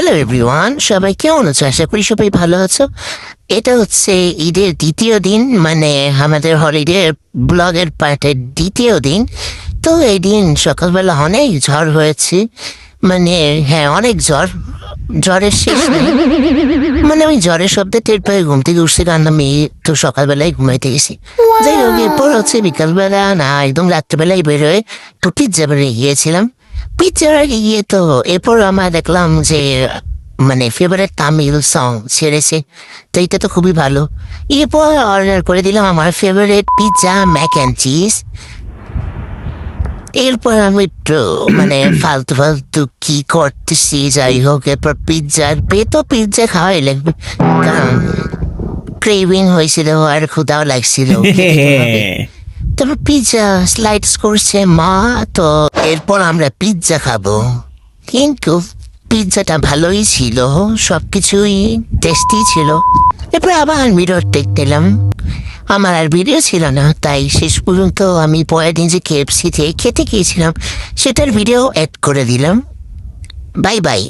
Hello everyone, সবাই কেমন আছো? আশা করি সবাই ভালো আছো। এটা হচ্ছে ঈদের দ্বিতীয় দিন, মানে আমাদের হলিডে ব্লগের পার্টের দ্বিতীয় দিন। তো এই দিন সকালবেলা অনেক ঝড় হয়েছে, মানে হ্যাঁ অনেক ঝড়। ঝড়ের শেষ নেই। মানে আমি ঝড়ের শব্দে টের পেয়ে ঘুম থেকে উঠছি, কারণ আমি তো সকালবেলায় ঘুমাইতে গেছি। যাই হোক, এরপর হচ্ছে বিকালবেলা না একদম রাত্রেবেলায় বেরোয় তো পিৎজা বানিয়ে গিয়েছিলাম। পিৎজার আগে গিয়ে তো এরপর আমরা দেখলাম যে মানে ফেভারিট তামিল সং ছেড়েছে, তো এটা তো খুবই ভালো। এরপর অর্ডার করে দিলাম আমার favourite pizza Mac and cheese. এরপর আমি একটু মানে ফালতু ফালতু কি করতেছি, যাই হোক এরপর পিৎজার তো পিৎজা খাওয়াই লাগবে, কারণ ক্রেভিং হয়েছিল আর ক্ষুদাও লাগছিল। তারপর পিৎজা স্লাইডস করছে মা, তো এরপর আমরা পিৎজা খাবো। কিন্তু পিৎজাটা ভালোই ছিল, সবকিছুই টেস্টি ছিল। এরপর আবার ভিডিও দেখতে এলাম, আমার আর ভিডিও ছিল না, তাই শেষ পর্যন্ত আমি পরের দিন যে KFC খেতে গিয়েছিলাম সেটার ভিডিও অ্যাড করে দিলাম। Bye bye.